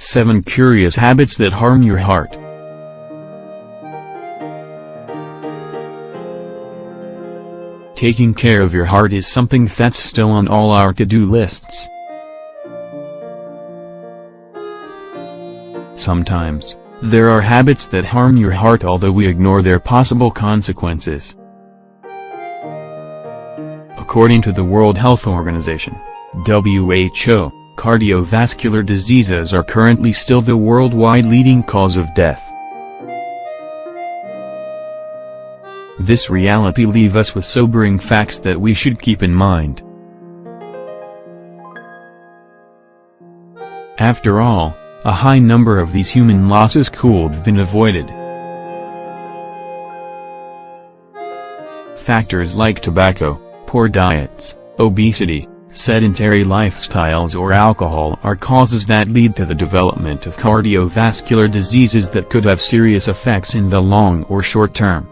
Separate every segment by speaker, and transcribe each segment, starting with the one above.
Speaker 1: 7 Curious Habits that Harm Your Heart. Taking care of your heart is something that's still on all our to-do lists. Sometimes, there are habits that harm your heart although we ignore their possible consequences. According to the World Health Organization, WHO, cardiovascular diseases are currently still the worldwide leading cause of death. This reality leaves us with sobering facts that we should keep in mind. After all, a high number of these human losses could have been avoided. Factors like tobacco, poor diets, obesity, sedentary lifestyles or alcohol are causes that lead to the development of cardiovascular diseases that could have serious effects in the long or short term.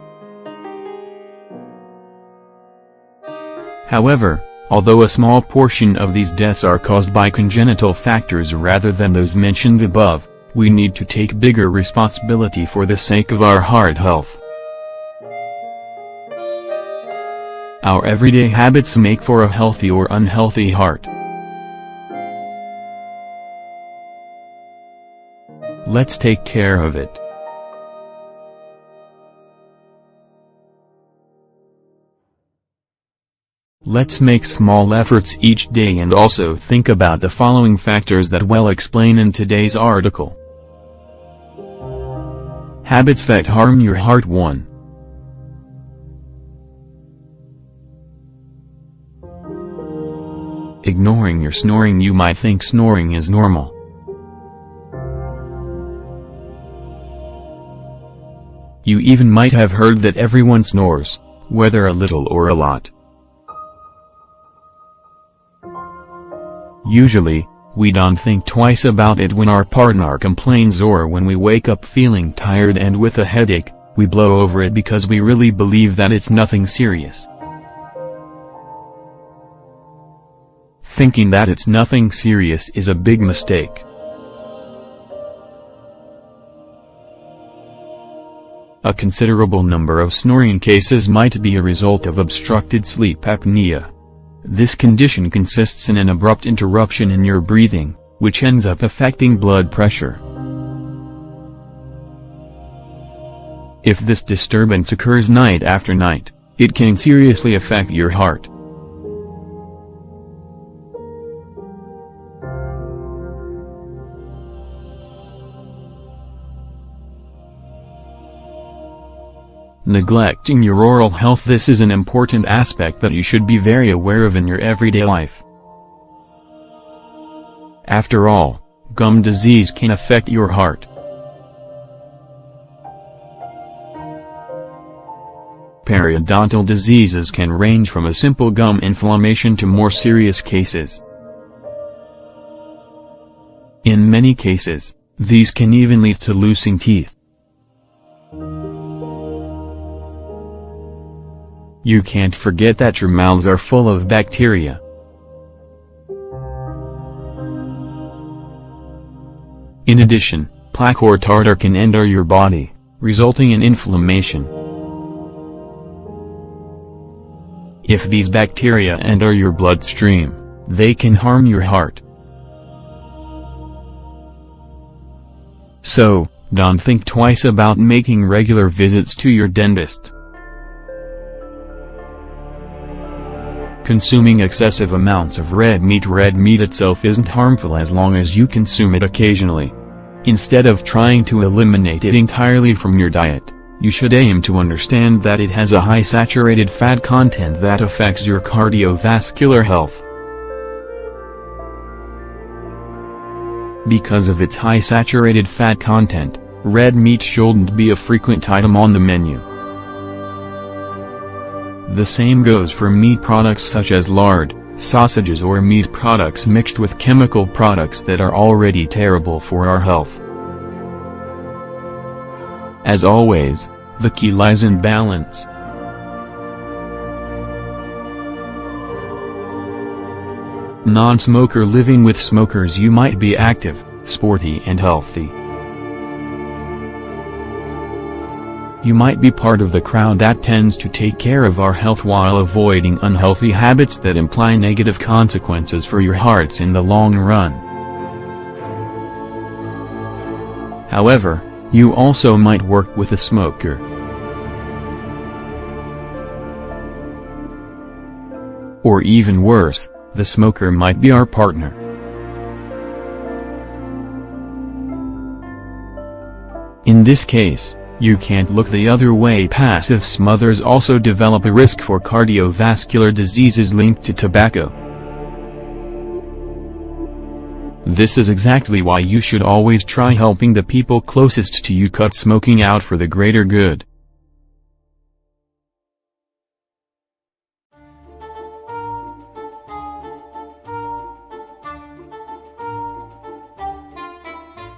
Speaker 1: However, although a small portion of these deaths are caused by congenital factors rather than those mentioned above, we need to take bigger responsibility for the sake of our heart health. Our everyday habits make for a healthy or unhealthy heart. Let's take care of it. Let's make small efforts each day and also think about the following factors that we'll explain in today's article. Habits that harm your heart. 1. Ignoring your snoring. You might think snoring is normal. You even might have heard that everyone snores, whether a little or a lot. Usually, we don't think twice about it when our partner complains or when we wake up feeling tired and with a headache, we blow over it because we really believe that it's nothing serious. Thinking that it's nothing serious is a big mistake. A considerable number of snoring cases might be a result of obstructed sleep apnea. This condition consists in an abrupt interruption in your breathing, which ends up affecting blood pressure. If this disturbance occurs night after night, it can seriously affect your heart. Neglecting your oral health. This is an important aspect that you should be very aware of in your everyday life. After all, gum disease can affect your heart. Periodontal diseases can range from a simple gum inflammation to more serious cases. In many cases, these can even lead to losing teeth. You can't forget that your mouths are full of bacteria. In addition, plaque or tartar can enter your body, resulting in inflammation. If these bacteria enter your bloodstream, they can harm your heart. So, don't think twice about making regular visits to your dentist. Consuming excessive amounts of red meat. Red meat itself isn't harmful as long as you consume it occasionally. Instead of trying to eliminate it entirely from your diet, you should aim to understand that it has a high saturated fat content that affects your cardiovascular health. Because of its high saturated fat content, red meat shouldn't be a frequent item on the menu. The same goes for meat products such as lard, sausages or meat products mixed with chemical products that are already terrible for our health. As always, the key lies in balance. Non-smoker. Living with smokers. You might be active, sporty and healthy. You might be part of the crowd that tends to take care of our health while avoiding unhealthy habits that imply negative consequences for your hearts in the long run. However, you also might work with a smoker. Or even worse, the smoker might be our partner. In this case, you can't look the other way. Passive smokers also develop a risk for cardiovascular diseases linked to tobacco. This is exactly why you should always try helping the people closest to you cut smoking out for the greater good.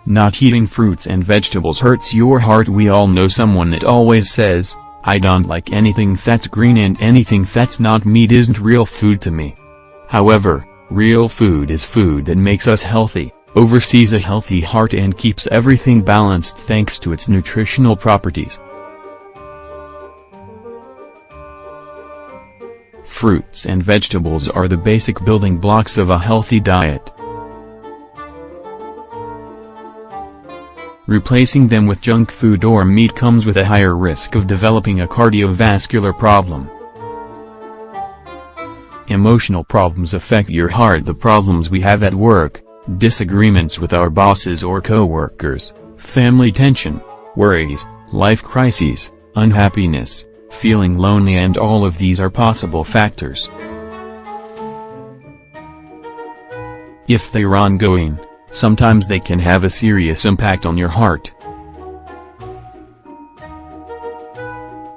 Speaker 1: Not eating fruits and vegetables hurts your heart. We all know someone that always says, "I don't like anything that's green and anything that's not meat isn't real food to me." However, real food is food that makes us healthy, oversees a healthy heart and keeps everything balanced thanks to its nutritional properties. Fruits and vegetables are the basic building blocks of a healthy diet. Replacing them with junk food or meat comes with a higher risk of developing a cardiovascular problem. Emotional problems affect your heart. The problems we have at work, disagreements with our bosses or co-workers, family tension, worries, life crises, unhappiness, feeling lonely, and all of these are possible factors. If they are ongoing, sometimes they can have a serious impact on your heart.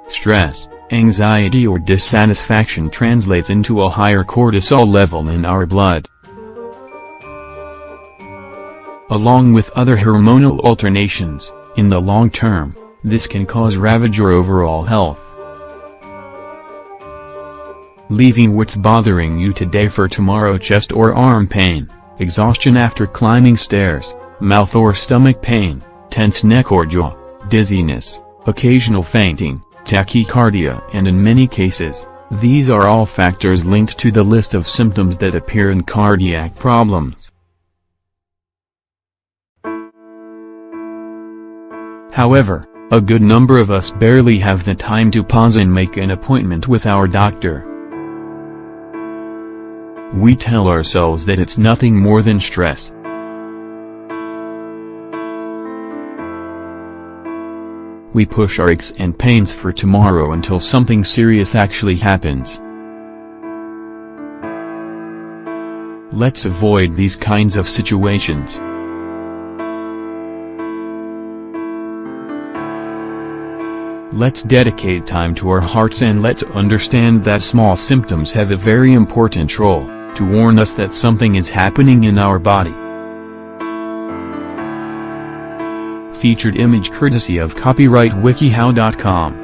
Speaker 1: Stress, anxiety or dissatisfaction translates into a higher cortisol level in our blood. Along with other hormonal alternations, in the long term, this can cause ravage your overall health. Leaving what's bothering you today for tomorrow: chest or arm pain, exhaustion after climbing stairs, mouth or stomach pain, tense neck or jaw, dizziness, occasional fainting, tachycardia, and in many cases, these are all factors linked to the list of symptoms that appear in cardiac problems. However, a good number of us barely have the time to pause and make an appointment with our doctor. We tell ourselves that it's nothing more than stress. We push our aches and pains for tomorrow until something serious actually happens. Let's avoid these kinds of situations. Let's dedicate time to our hearts and let's understand that small symptoms have a very important role to warn us that something is happening in our body. Featured image courtesy of copyright wikihow.com.